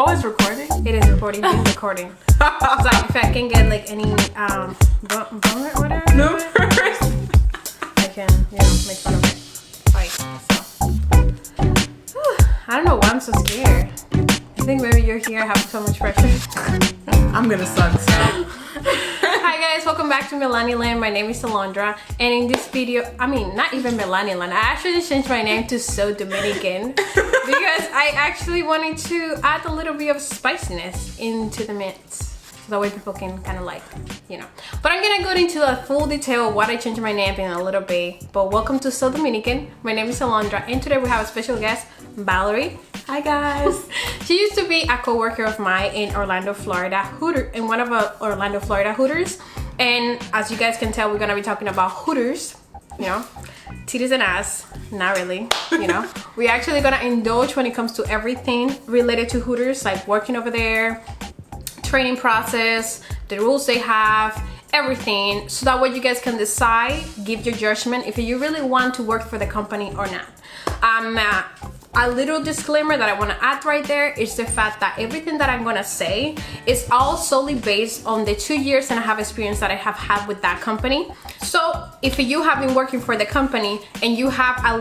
Oh, it's recording? It is recording. It's recording. So if I can get like any bummer or whatever, No. I can, you know, make fun of it. Like so. I don't know why I'm so scared. I think maybe you're here. I have so much pressure. I'm gonna suck. So. Hi guys, welcome back to Melaninland. My name is Alondra, and in this video, I mean not even Melaninland, I actually changed my name to So Dominican because I actually wanted to add a little bit of spiciness into the mix so that way people can kind of like, you know. But I'm gonna go into a full detail of what I changed my name in a little bit. But welcome to So Dominican. My name is Alondra, and today we have a special guest, Valerie. Hi guys. She used to be a co-worker of mine in Orlando, Florida, in one of our Orlando, Florida Hooters. And as you guys can tell, we're gonna be talking about Hooters, you know, titties and ass. Not really, you know. We're actually gonna indulge when it comes to everything related to Hooters, like working over there, training process, the rules they have, everything, so that way you guys can decide, give your judgment if you really want to work for the company or not. A little disclaimer that I want to add right there is the fact that everything that I'm going to say is all solely based on the 2 years and a half experience that I have had with that company. So if you have been working for the company and you have a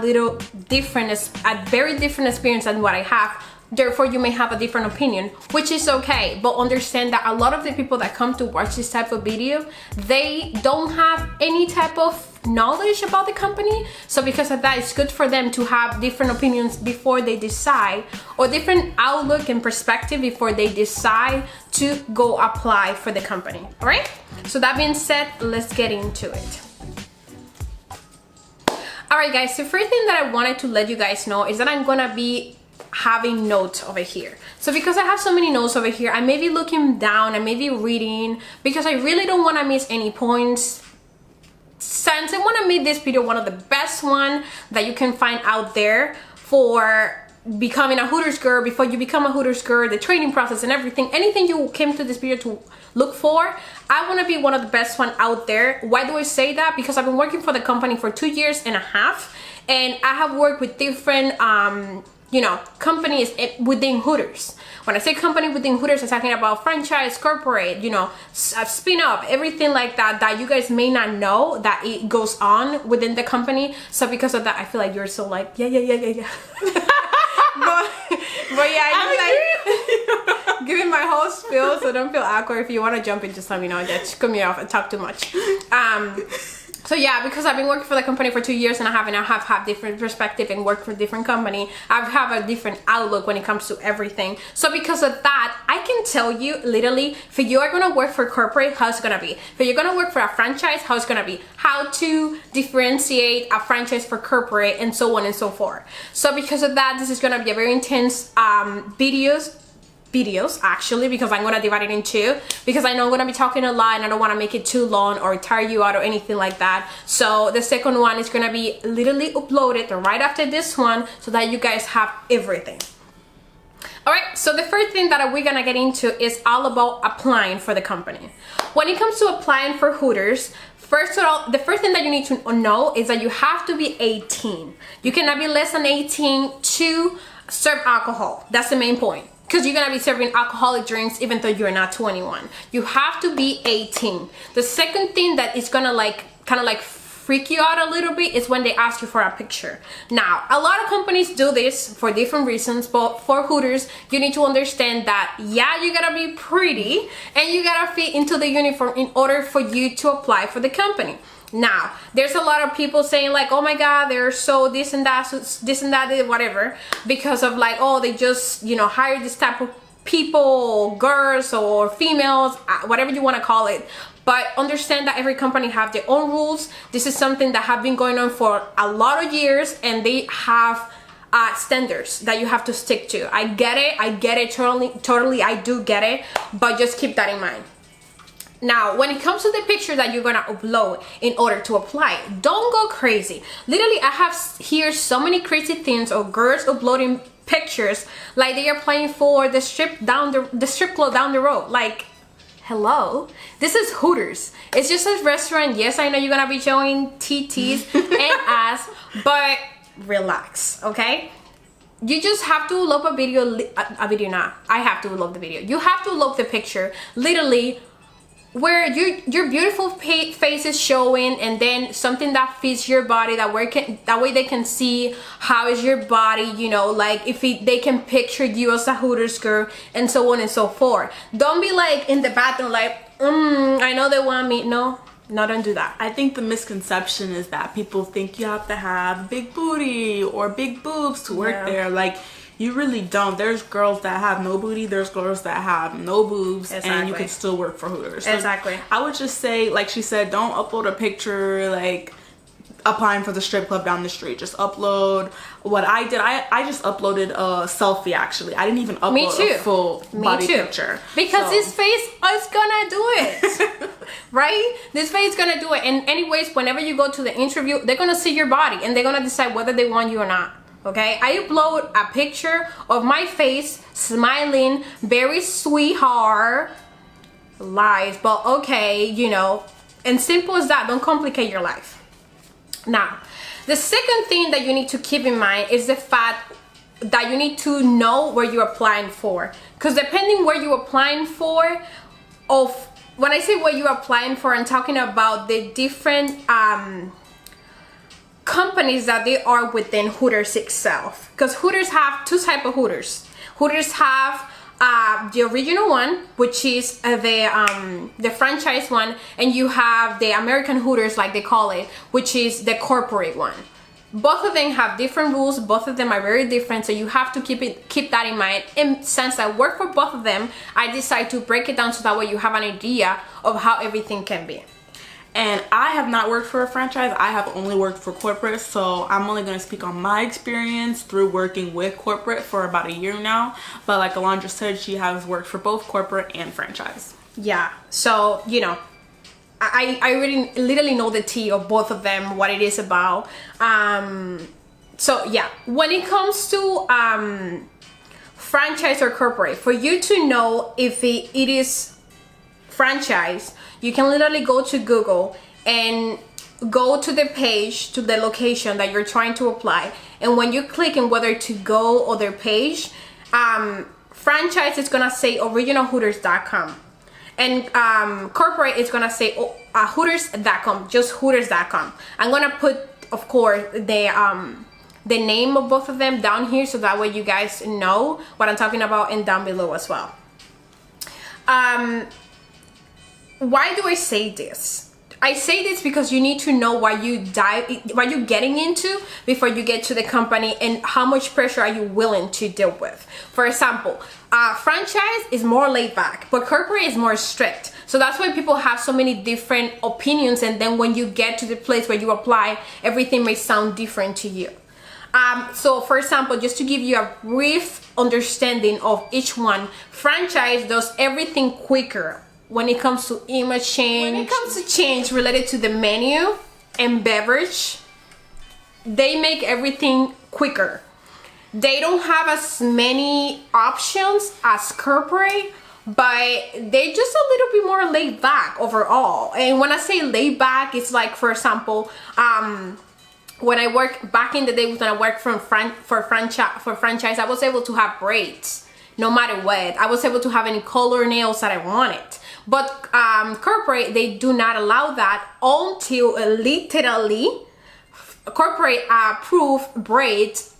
very different experience than what I have, therefore you may have a different opinion, which is okay. But understand that a lot of the people that come to watch this type of video, they don't have any type of knowledge about the company. So because of that, it's good for them to have different opinions before they decide, or different outlook and perspective before they decide to go apply for the company. All right, so that being said, let's get into it. All right guys, the first thing that I wanted to let you guys know is that I'm gonna be having notes over here. So because I have so many notes over here, I may be looking down, I may be reading, because I really don't want to miss any points, since I want to make this video one of the best one that you can find out there for becoming a Hooters girl. Before you become a Hooters girl, the training process and everything, anything you came to this video to look for, I want to be one of the best one out there. Why do I say that? Because I've been working for the company for 2 years and a half, and I have worked with different you know, companies within Hooters. When I say company within Hooters, I'm talking about franchise, corporate, you know, spin-off, everything like that, that you guys may not know that it goes on within the company. So because of that, I feel like you're so like, yeah. but yeah, I'm like giving my whole spiel, so don't feel awkward. If you want to jump in, just let me know. Just cut me off and talk too much. So yeah, because I've been working for the company for 2 years and I have had different perspective and worked for different company, I have a different outlook when it comes to everything. So because of that, I can tell you literally, if you are gonna work for corporate, how it's gonna be. If you're gonna work for a franchise, how it's gonna be. How to differentiate a franchise for corporate, and so on and so forth. So because of that, this is gonna be a very intense videos actually, because I'm gonna divide it in two, because I know I'm gonna be talking a lot and I don't want to make it too long or tire you out or anything like that. So the second one is gonna be literally uploaded right after this one, so that you guys have everything. All right, so the first thing that we're gonna get into is all about applying for the company. When it comes to applying for Hooters, first of all, the first thing that you need to know is that you have to be 18. You cannot be less than 18 to serve alcohol. That's the main point, because you're gonna be serving alcoholic drinks even though you're not 21. You have to be 18. The second thing that is gonna kind of like freak you out a little bit is when they ask you for a picture. Now, a lot of companies do this for different reasons, but for Hooters, you need to understand that, yeah, you gotta be pretty and you gotta fit into the uniform in order for you to apply for the company. Now, there's a lot of people saying like, oh my god, they're so this and that, whatever, because of like, oh, they just, you know, hire this type of people, girls or females, whatever you want to call it. But understand that every company have their own rules. This is something that have been going on for a lot of years, and they have standards that you have to stick to. I get it, totally, I do get it, but just keep that in mind. Now, when it comes to the picture that you're gonna upload in order to apply, don't go crazy. Literally, I have here so many crazy things of girls uploading pictures like they are playing for the strip club down the road. Like, hello, this is Hooters. It's just a restaurant. Yes, I know you're gonna be showing TTs and ass, but relax, okay? you just have to love a video. I have to love the video. You have to love the picture, literally, where your beautiful face is showing, and then something that fits your body, that way they can see how is your body, you know, like if they can picture you as a Hooters girl, and so on and so forth. Don't be like in the bathroom like, I know they want me. No, don't do that. I think the misconception is that people think you have to have a big booty or big boobs to work there. Like, you really don't. There's girls that have no booty, there's girls that have no boobs, and you can still work for Hooters. So exactly. I would just say, like she said, don't upload a picture like applying for the strip club down the street. Just upload what I did. I just uploaded a selfie, actually. I didn't even upload a full body picture. Because this face is gonna do it. Right? This face is gonna do it. And anyways, whenever you go to the interview, they're gonna see your body and they're gonna decide whether they want you or not. Okay, I upload a picture of my face smiling, very sweetheart, lies, but okay, you know, and simple as that. Don't complicate your life. Now, the second thing that you need to keep in mind is the fact that you need to know where you're applying for, because depending where you're applying for, when I say where you're applying for, I'm talking about the different companies that they are within Hooters itself, because Hooters have two types of Hooters. Hooters have the original one, which is the franchise one, and you have the American Hooters, like they call it, which is the corporate one. Both of them have different rules. Both of them are very different, so you have to keep that in mind. And since I work for both of them, I decided to break it down so that way you have an idea of how everything can be. And I have not worked for a franchise. I have only worked for corporate, so I'm only going to speak on my experience through working with corporate for about a year now. But like Alondra said, she has worked for both corporate and franchise. Yeah, so you know, I really literally know the tea of both of them, what it is about. So yeah, when it comes to franchise or corporate, for you to know if it is franchise, you can literally go to Google and go to the page, to the location that you're trying to apply, and when you click on whether to go on their page, franchise is gonna say originalhooters.com, and corporate is gonna say hooters.com, just hooters.com. I'm gonna put, of course, the name of both of them down here, so that way you guys know what I'm talking about, and down below as well. Why do I say this? I say this because you need to know what you're getting into before you get to the company, and how much pressure are you willing to deal with. For example, franchise is more laid back, but corporate is more strict. So that's why people have so many different opinions, and then when you get to the place where you apply, everything may sound different to you. So for example, just to give you a brief understanding of each one, franchise does everything quicker. When it comes to image change, when it comes to change related to the menu and beverage, they make everything quicker. They don't have as many options as corporate, but they're just a little bit more laid back overall. And when I say laid back, it's like, for example, when I worked back in the day, when I worked for franchise, I was able to have braids no matter what. I was able to have any color nails that I wanted. But corporate, they do not allow that until literally corporate approved braids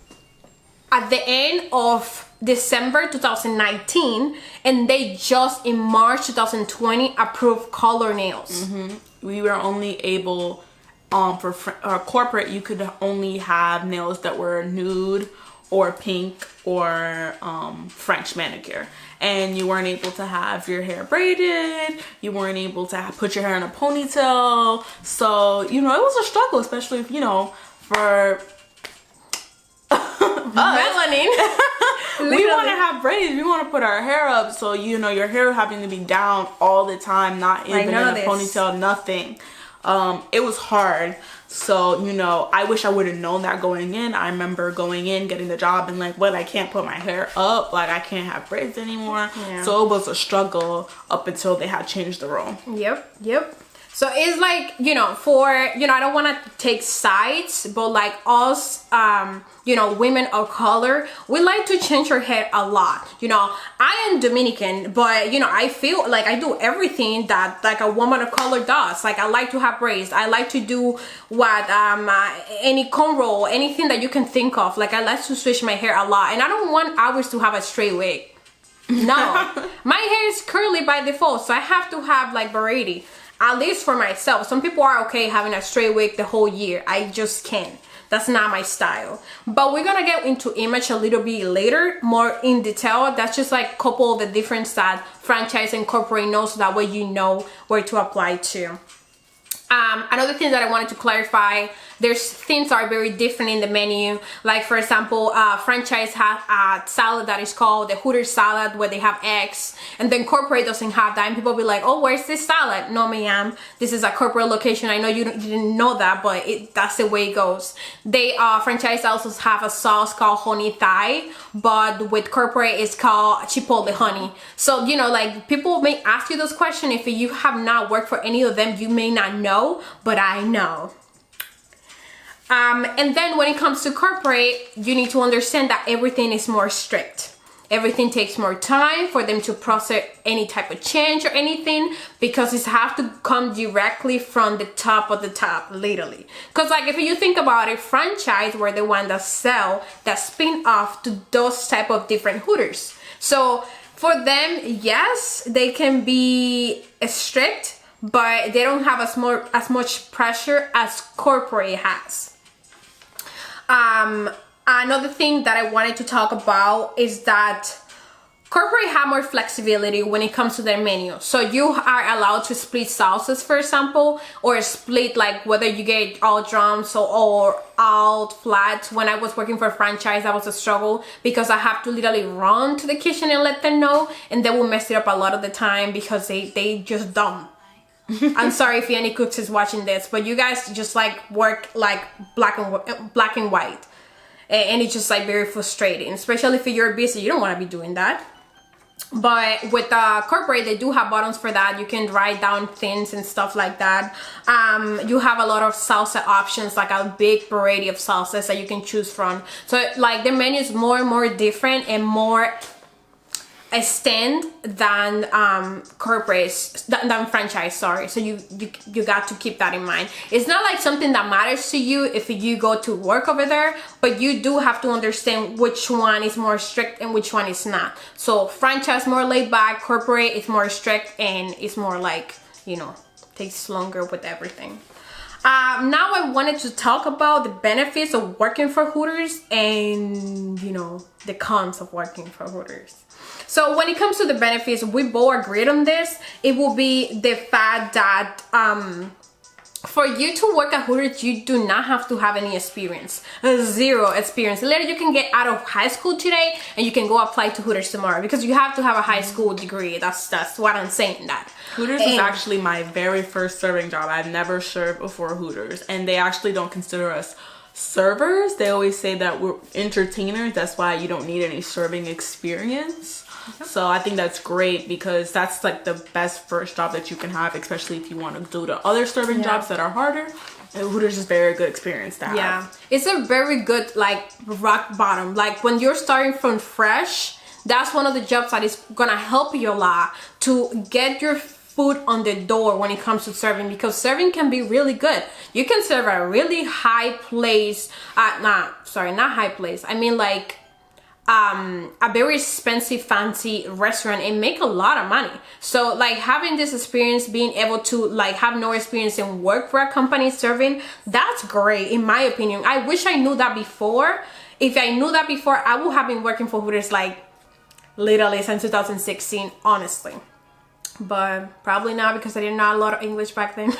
at the end of December 2019, and they just in March 2020 approved color nails. We were only able, for corporate, you could only have nails that were nude or pink or French manicure, and you weren't able to have your hair braided, you weren't able to put your hair in a ponytail. So, you know, it was a struggle, especially if, you know, for Melanin. We want to have braids, we want to put our hair up, so, you know, your hair having to be down all the time, not even in a ponytail, nothing. It was hard. So, you know, I wish I would have known that going in. I remember going in, getting the job, and like, well, I can't put my hair up, like I can't have braids anymore. So it was a struggle up until they had changed the rule. Yep. So it's like, you know, for, you know, I don't want to take sides, but like us, you know, women of color, we like to change our hair a lot. You know, I am Dominican, but you know, I feel like I do everything that like a woman of color does. Like I like to have braids. I like to do what, any cornrow, anything that you can think of. Like I like to switch my hair a lot, and I don't want ours to have a straight wig. No, my hair is curly by default, so I have to have like variety. At least for myself. Some people are okay having a straight wig the whole year. I just can't. That's not my style. But we're gonna get into image a little bit later, more in detail. That's just like a couple of the difference that franchise and corporate know, so that way you know where to apply to. Another thing that I wanted to clarify, there's things that are very different in the menu. Like for example, franchise has a salad that is called the Hooters salad, where they have eggs, and then corporate doesn't have that. And people be like, oh, where's this salad? No, ma'am, this is a corporate location. I know you didn't know that, but that's the way it goes. They franchise also have a sauce called honey thai, but with corporate it's called chipotle honey. So you know, like people may ask you those questions. If you have not worked for any of them, you may not know, but I know. And then when it comes to corporate, you need to understand that everything is more strict. Everything takes more time for them to process any type of change or anything, because it has to come directly from the top of the top, literally. Because like if you think about it, franchise were the one that sell, that spin off to those type of different Hooters. So for them, yes, they can be strict, but they don't have as much pressure as corporate has. Another thing that I wanted to talk about is that corporate have more flexibility when it comes to their menu. So you are allowed to split sauces, for example, or split like whether you get all drums or all flats. When I was working for a franchise, that was a struggle because I have to literally run to the kitchen and let them know, and they will mess it up a lot of the time because they just don't. I'm sorry if any cooks is watching this, but you guys just like work like black and white, and it's just like very frustrating, especially if you're busy. You don't want to be doing that. But with corporate, they do have buttons for that. You can write down things and stuff like that. You have a lot of salsa options, like a big variety of salsas that you can choose from. So like the menu is more and more different and more extend than than franchise, sorry. So you got to keep that in mind. It's not like something that matters to you if you go to work over there, but you do have to understand which one is more strict and which one is not. So franchise more laid back, corporate is more strict, and it's more like, you know, takes longer with everything. Now I wanted to talk about the benefits of working for Hooters and, you know, the cons of working for Hooters. So when it comes to the benefits, we both agreed on this. It will be the fact that for you to work at Hooters, you do not have to have any experience. Zero experience. Literally, you can get out of high school today and you can go apply to Hooters tomorrow, because you have to have a high school degree. That's what I'm saying. That Hooters is actually my very first serving job. I've never served before Hooters, and they actually don't consider us servers. They always say that we're entertainers. That's why you don't need any serving experience. So I think that's great, because that's like the best first job that you can have, especially if you want to do the other serving jobs that are harder. And Hooters is very good experience to have. Yeah, it's a very good like rock bottom. Like when you're starting from fresh, that's one of the jobs that is gonna help you a lot to get your foot on the door when it comes to serving, because serving can be really good. You can serve at a really high place, not high place, I mean like a very expensive fancy restaurant, and make a lot of money. So like having this experience, being able to like have no experience and work for a company serving, that's great in my opinion. I wish I knew that before. If I knew that before, I would have been working for Hooters like literally since 2016, honestly. But probably not, because I didn't know a lot of English back then.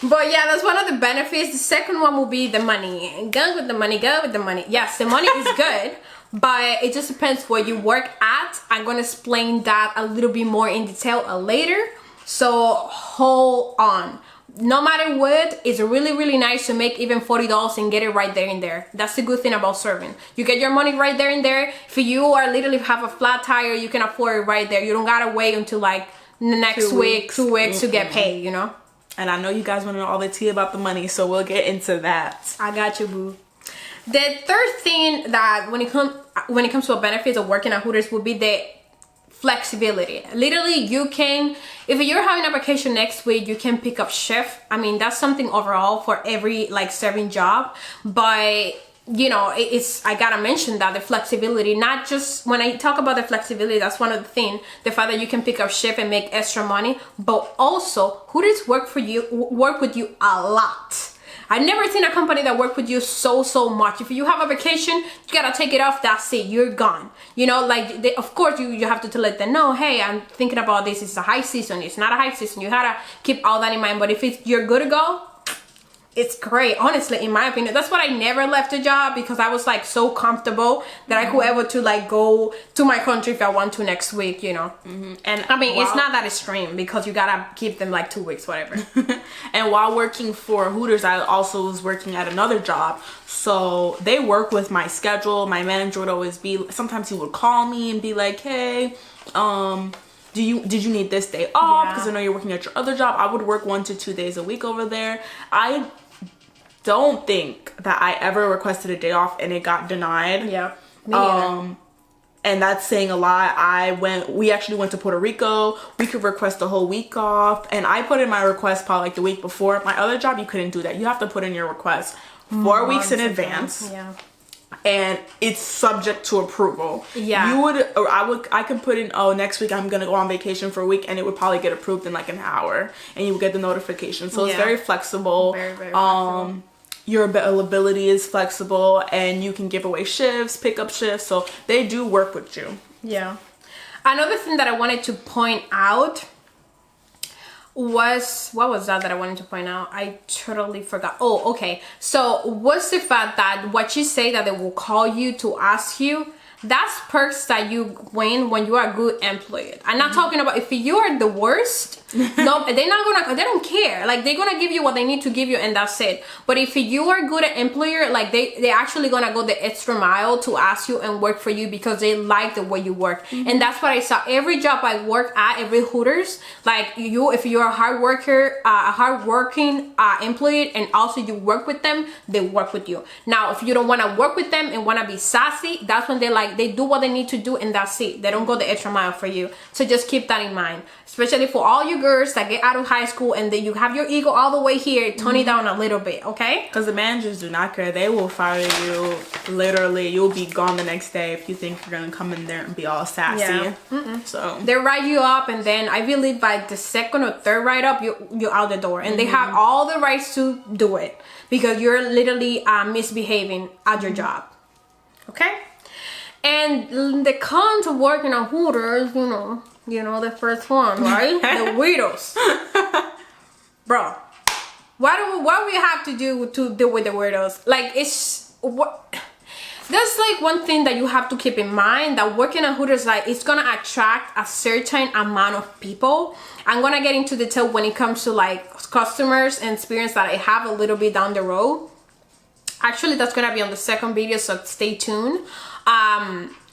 But yeah, that's one of the benefits. The second one will be the money. Go with the money, go with the money. Yes, the money is good, but it just depends where you work at. I'm gonna explain that a little bit more in detail later. So hold on. No matter what, it's really, really nice to make even $40 and get it right there and there. That's the good thing about serving. You get your money right there and there. If you are literally have a flat tire, you can afford it right there. You don't gotta wait until like the next week, 2 weeks to get paid, you know. And I know you guys want to know all the tea about the money, so we'll get into that. I got you, boo. The third thing that when it comes to benefits of working at Hooters would be the flexibility. Literally, you can, if you're having a vacation next week, you can pick up shift. I mean, that's something overall for every like serving job, but you know, it's, I gotta mention that the flexibility, not just when I talk about the flexibility, that's one of the things, the fact that you can pick up shift and make extra money, but also Hooters work with you a lot. I've never seen a company that work with you so much. If you have a vacation, you gotta take it off, that's it, you're gone. You know, like, of course you have to let them know, hey, I'm thinking about this, it's a high season, it's not a high season, you gotta keep all that in mind. But if you're good to go, it's great, honestly, in my opinion. That's why I never left a job, because I was like so comfortable that I could able to like go to my country if I want to next week, you know. And I mean, it's not that extreme, because you gotta keep them like 2 weeks, whatever. And while working for Hooters, I also was working at another job, so they work with my schedule. My manager would always be, sometimes he would call me and be like, hey, did you need this day off? Because I know you're working at your other job. I would work 1 to 2 days a week over there. I don't think that I ever requested a day off and it got denied. Yeah, me either. And that's saying a lot. We actually went to Puerto Rico. We could request a whole week off, and I put in my request probably like the week before. My other job, you couldn't do that. You have to put in your request 4 weeks in advance. Yeah. And it's subject to approval. Yeah. I could put in, oh, next week I'm gonna go on vacation for a week, and it would probably get approved in like an hour, and you would get the notification. So it's very flexible. Very flexible. Your availability is flexible, and you can give away shifts, pick up shifts, so they do work with you. Yeah. Another thing that I wanted to point out was, what was that I wanted to point out? I totally forgot. Oh, okay. So what's the fact that what you say that they will call you to ask you, that's perks that you win when you are a good employee. I'm not talking about if you are the worst. No, they don't care. Like, they're gonna give you what they need to give you, and that's it. But if you are good at employer, like they actually gonna go the extra mile to ask you and work for you, because they like the way you work. And that's what I saw every job I work at, every Hooters. Like, if you're a hard worker, a hardworking employee, and also you work with them, they work with you. Now, if you don't want to work with them and want to be sassy, that's when they do what they need to do, and that's it. They don't go the extra mile for you. So just keep that in mind, especially for all you girls that get out of high school and then you have your ego all the way here. Tone it down a little bit, okay? Because the managers do not care. They will fire you. Literally, you'll be gone the next day if you think you're gonna come in there and be all sassy. So they write you up, and then I believe by the second or third write up, you're out the door, and they have all the rights to do it, because you're literally misbehaving at your job, okay? And the cons of working at Hooters, you know the first one, right? The weirdos. Bro, what we have to do to deal with the weirdos? Like, that's like one thing that you have to keep in mind, that working at Hooters, like, it's gonna attract a certain amount of people. I'm gonna get into detail when it comes to like customers and experience that I have a little bit down the road. Actually, that's gonna be on the second video, so stay tuned.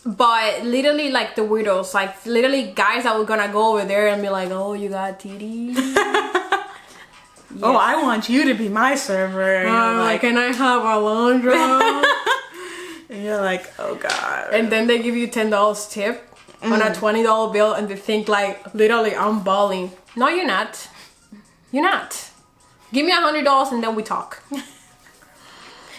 But literally, like, the weirdos, like literally guys that were gonna go over there and be like, oh, you got titties? Yes. Oh, I want you to be my server. And like, can I have a laundry? And you're like, oh god. And then they give you $10 tip on a $20 bill, and they think like, literally, I'm balling. No, you're not. You're not. Give me $100 and then we talk.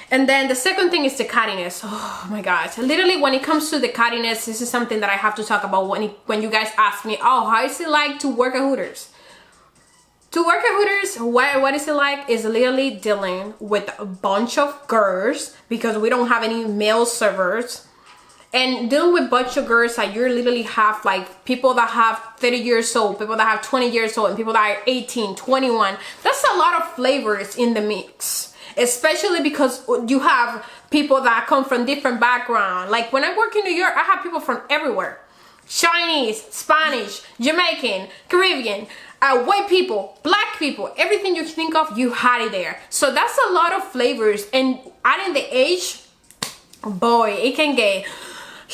And then the second thing is the cattiness. Oh my gosh. Literally, when it comes to the cattiness, this is something that I have to talk about when you guys ask me, oh, how is it like to work at Hooters? To work at Hooters, what is it like is literally dealing with a bunch of girls, because we don't have any male servers. And dealing with a bunch of girls that you literally have like people that have 30 years old, people that have 20 years old, and people that are 18, 21. That's a lot of flavors in the mix. Especially because you have people that come from different backgrounds. Like, when I work in New York, I have people from everywhere. Chinese, Spanish, Jamaican, Caribbean, white people, black people, everything you think of, you had it there. So that's a lot of flavors. And adding the age, boy, it can get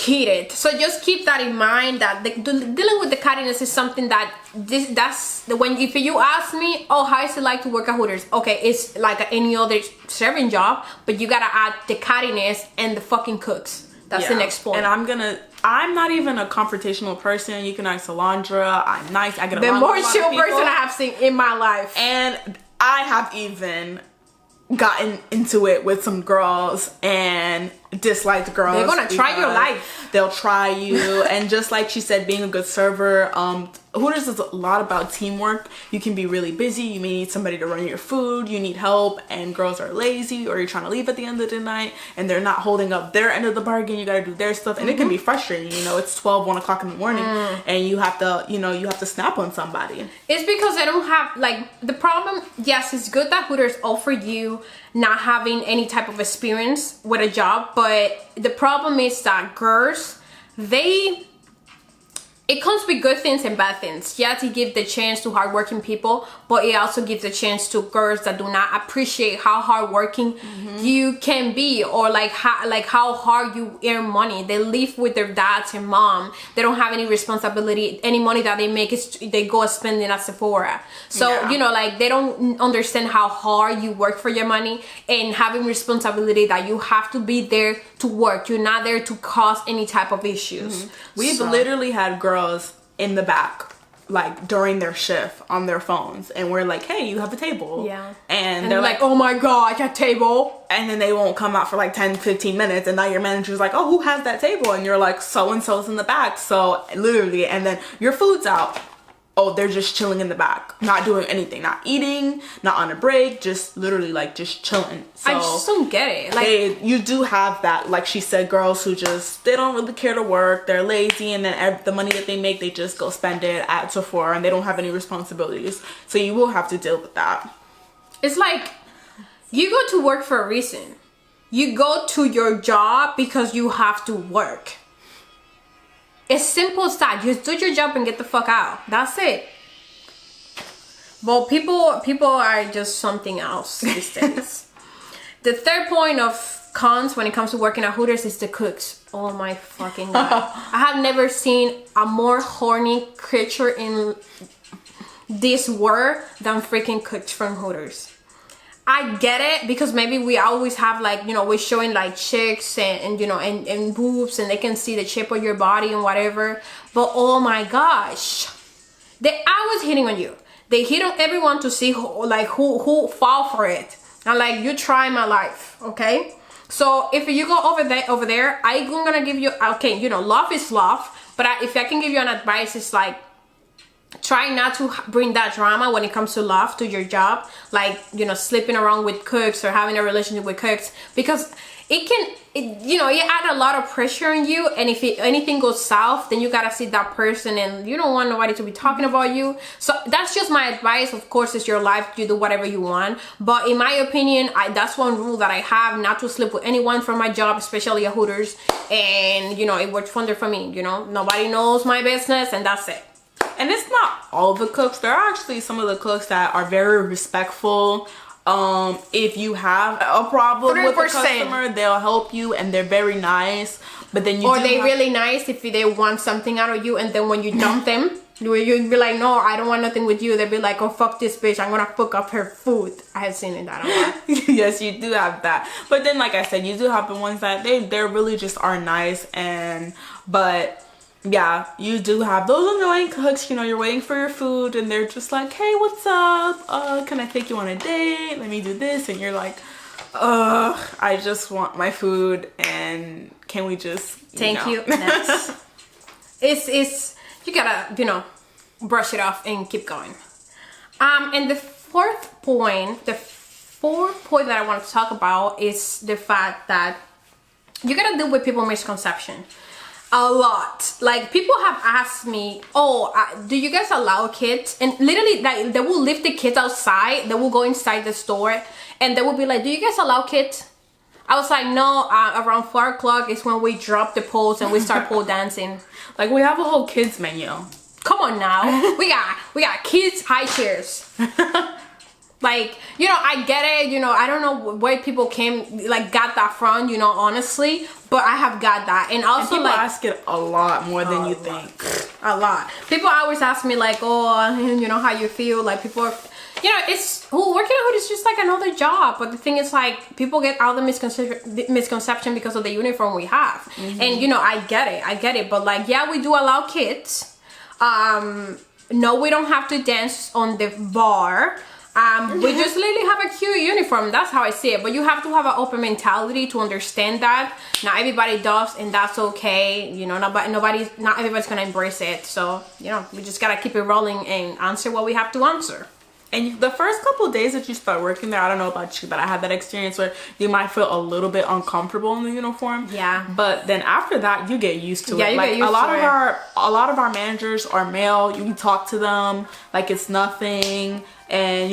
heated. So just keep that in mind, that dealing with the cattiness is something that if you ask me, oh, how is it like to work at Hooters? Okay, it's like any other serving job, but you gotta add the cattiness and the fucking cooks. That's the next point. And I'm not even a confrontational person. You can ask Alondra. I'm nice. I get the along more with a lot chill of people. person I have seen in my life. And I have even gotten into it with some girls and disliked girls. They're gonna try your life. They'll try you. And just like she said, being a good server, Hooters is a lot about teamwork. You can be really busy. You may need somebody to run your food. You need help, and girls are lazy, or you're trying to leave at the end of the night and they're not holding up their end of the bargain. You got to do their stuff, and it can be frustrating. You know, it's 12, 1 o'clock in the morning, and you have to snap on somebody. It's because they don't have, like, the problem. Yes, it's good that Hooters offer you not having any type of experience with a job, but the problem is that girls, it comes with good things and bad things. Yes, it gives the chance to hardworking people, but it also gives the chance to girls that do not appreciate how hardworking you can be, or like how hard you earn money. They live with their dads and mom. They don't have any responsibility. Any money that they make is they go spending at Sephora. So you know, like, they don't understand how hard you work for your money and having responsibility that you have to be there to work. You're not there to cause any type of issues. We've literally had girls in the back, like, during their shift on their phones, and we're like, hey, you have a table. And they're like, oh my god, a table. and then they won't come out for like 10-15 minutes, and now your manager's like, oh, who has that table? And you're like, so and so's in the back. So literally, and then your food's out. Oh, they're just chilling in the back, not doing anything, not eating, not on a break, just literally like just chilling. So I just don't get it. Like, you do have that, like she said, girls who just, they don't really care to work, they're lazy, and then the money that they make, they just go spend it at Sephora, and they don't have any responsibilities. So you will have to deal with that. It's like, you go to work for a reason. You go to your job because you have to work. It's simple as that. Just do your job and get the fuck out. That's it. But people are just something else these days. The third point of cons when it comes to working at Hooters is the cooks. Oh my fucking god. I have never seen a more horny creature in this world than freaking cooks from Hooters. I get it, because maybe we always have, like, you know, we're showing like chicks and you know, and boobs, and they can see the shape of your body and whatever. But oh my gosh, I was hitting on you. They hit on everyone to see who fall for it. And like, you try my life, okay? So if you go over there, I'm gonna give you, okay, you know, love is love, but if I can give you an advice, it's like, try not to bring that drama when it comes to love to your job, like, you know, sleeping around with cooks or having a relationship with cooks, because it add a lot of pressure on you. And if anything goes south, then you gotta see that person, and you don't want nobody to be talking about you. So that's just my advice. Of course, it's your life, you do whatever you want, but in my opinion, that's one rule that I have, not to sleep with anyone from my job, especially at Hooters. And you know, it works wonder for me. You know, nobody knows my business, and that's it. And it's not all the cooks. There are actually some of the cooks that are very respectful. If you have a problem 3%. with a customer, they'll help you, and they're very nice. But then really nice if they want something out of you, and then when you dump them, you'd be like, no, I don't want nothing with you. They'd be like, oh, fuck this bitch, I'm gonna fuck up her food. I have seen it that a lot. Yes, you do have that. But then, like I said, you do have the ones that they really just are nice, but yeah, you do have those annoying cooks. You know, you're waiting for your food, and they're just like, hey, what's up? Can I take you on a date? Let me do this. And you're like, ugh, I just want my food, and can we just, thank you. Next. It's you gotta, you know, brush it off and keep going. And the fourth point that I want to talk about is the fact that you gotta deal with people misconception. A lot. Like, people have asked me, oh, do you guys allow kids? And literally, like, they will leave the kids outside. They will go inside the store, and they will be like, do you guys allow kids? I was like, no, around 4 o'clock is when we drop the poles and we start pole dancing. Like, we have a whole kids menu. Come on now. We got kids high chairs. Like, you know, I get it, you know, I don't know where people got that from, you know, honestly, but I have got that. And also, and people ask it a lot more than you think. A lot. People always ask me, like, oh, you know, how you feel. Like, people are, you know, working at Hood is just like another job. But the thing is, like, people get all the misconception because of the uniform we have. And, you know, I get it. But, like, yeah, we do allow kids. No, we don't have to dance on the bar. We just literally have a cute uniform. That's how I see it. But you have to have an open mentality to understand that. Not everybody does, and that's okay. You know, not everybody's gonna embrace it. So, you know, we just gotta keep it rolling and answer what we have to answer. And the first couple of days that you start working there, I don't know about you, but I had that experience where you might feel a little bit uncomfortable in the uniform. Yeah. But then after that, you get used to it. You like get used a lot to of it. a lot of our managers are male. You can talk to them like it's nothing, and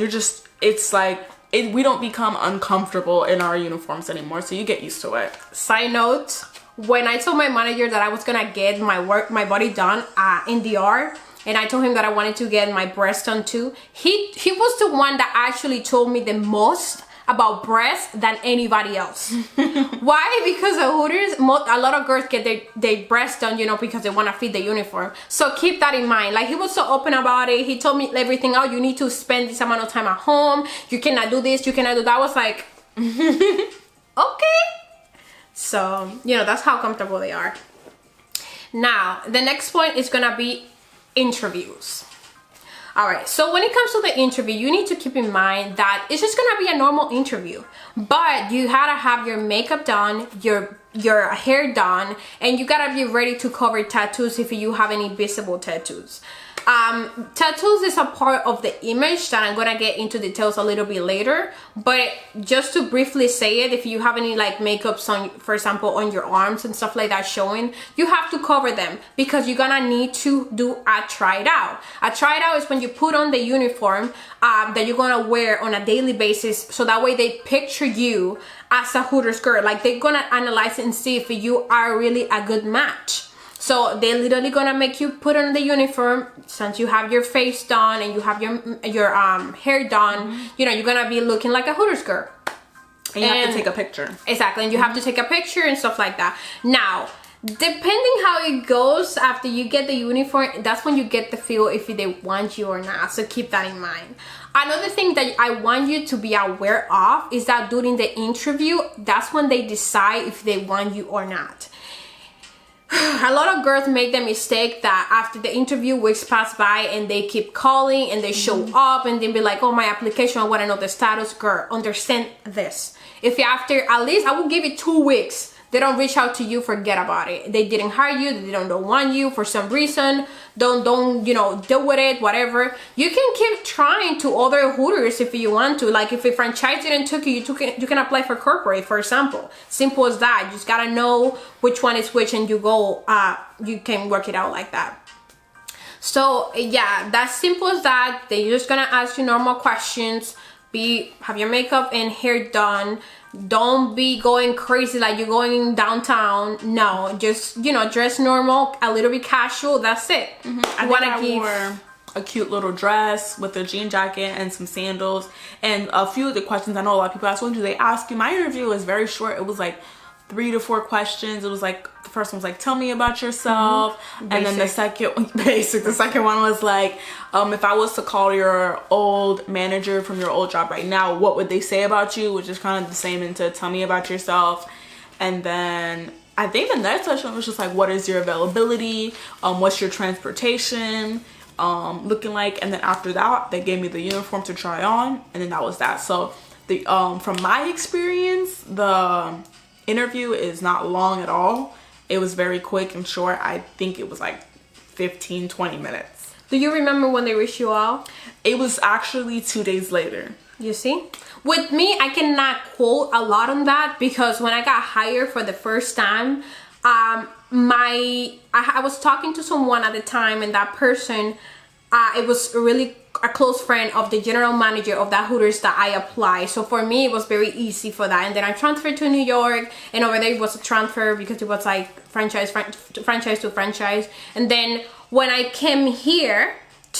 it's like we don't become uncomfortable in our uniforms anymore. So you get used to it. Side note: when I told my manager that I was gonna get my body done in DR, and I told him that I wanted to get my breast done too, he was the one that actually told me the most about breasts than anybody else. Why? Because at Hooters, a lot of girls get their breasts done, you know, because they want to fit the uniform. So keep that in mind. Like, he was so open about it. He told me everything out. You need to spend this amount of time at home. You cannot do this. You cannot do that. I was like, okay. So, you know, that's how comfortable they are. Now, the next point is gonna be interviews. All right, so when it comes to the interview, you need to keep in mind that it's just gonna be a normal interview, but you gotta have your makeup done, your hair done, and you gotta be ready to cover tattoos if you have any visible tattoos. Tattoos is a part of the image that I'm gonna get into details a little bit later, but just to briefly say it, if you have any like makeups on, for example, on your arms and stuff like that showing, you have to cover them because you're gonna need to do a try it out. A try it out is when you put on the uniform that you're gonna wear on a daily basis, so that way they picture you as a Hooters girl. Like, they're gonna analyze it and see if you are really a good match. So they're literally gonna make you put on the uniform. Since you have your face done and you have your hair done, you know, you're gonna be looking like a Hooters girl. And you have to take a picture. Exactly, and you have to take a picture and stuff like that. Now, depending how it goes after you get the uniform, that's when you get the feel if they want you or not. So keep that in mind. Another thing that I want you to be aware of is that during the interview, that's when they decide if they want you or not. A lot of girls make the mistake that after the interview, weeks pass by and they keep calling and they show up and then be like, oh, my application, I want to know the status. Girl, understand this. If you after, at least I will give it 2 weeks, they don't reach out to you, forget about it. They didn't hire you, they don't want you for some reason, don't you know, deal with it, whatever. You can keep trying to other Hooters if you want to. Like, if a franchise didn't took you, you can apply for corporate, for example. Simple as that. You just gotta know which one is which and you go, you can work it out like that. So yeah, that's simple as that. They're just gonna ask you normal questions. Have your makeup and hair done. Don't be going crazy like you're going downtown. No, just, you know, dress normal, a little bit casual. That's it. I wore a cute little dress with a jean jacket and some sandals. And a few of the questions, I know a lot of people ask, when do they ask you? My interview was very short. It was like 3 to 4 questions. It was like, the first one was like, tell me about yourself. And then the second one was like, if I was to call your old manager from your old job right now, what would they say about you? Which is kind of the same into tell me about yourself. And then I think the next question was just like, what is your availability? What's your transportation looking like? And then after that, they gave me the uniform to try on, and then that was that. So the from my experience, the interview is not long at all. It was very quick and short. I think it was like 15-20 minutes. Do you remember when they reached you out? It was actually 2 days later. You see, with me, I cannot quote a lot on that because when I got hired for the first time, I was talking to someone at the time, and that person, it was really a close friend of the general manager of that Hooters that I applied. So for me, it was very easy for that. And then I transferred to New York, and over there it was a transfer because it was like franchise to franchise. And then when I came here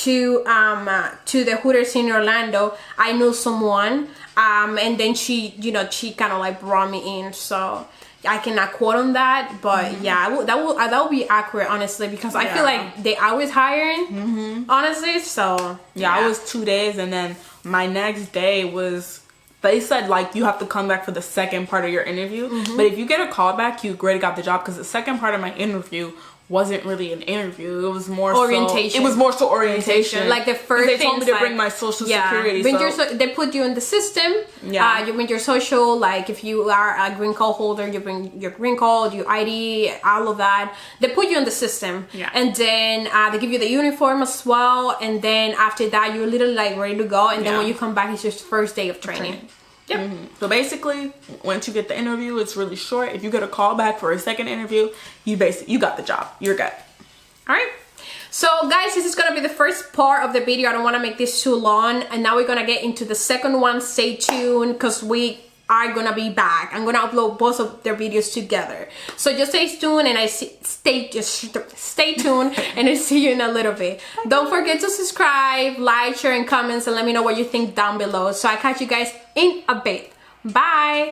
to the Hooters in Orlando, I knew someone, and then she, you know, she kind of like brought me in. So I cannot quote on that, but yeah, that would be accurate, honestly, because I feel like they always hiring, honestly. So yeah, it was 2 days, and then my next day was, they said like you have to come back for the second part of your interview, but if you get a call back, you already got the job, because the second part of my interview wasn't really an interview. It was more orientation. So, it was more so orientation. Like the first they thing, told me to bring my social security. So they put you in the system. Yeah. You bring your social. Like if you are a green card holder, you bring your green card, your ID, all of that. They put you in the system. Yeah. And then they give you the uniform as well. And then after that, you're literally like ready to go. And then when you come back, it's your first day of training. Yep. So basically, once you get the interview, it's really short. If you get a call back for a second interview, you got the job. You're good. All right. So guys, this is gonna be the first part of the video. I don't want to make this too long, and now we're gonna get into the second one. Stay tuned, because we are gonna be back. I'm gonna upload both of their videos together. So just stay tuned, and stay tuned, and I'll see you in a little bit. Don't forget to subscribe, like, share, and comments, and let me know what you think down below. So I catch you guys in a bit. Bye.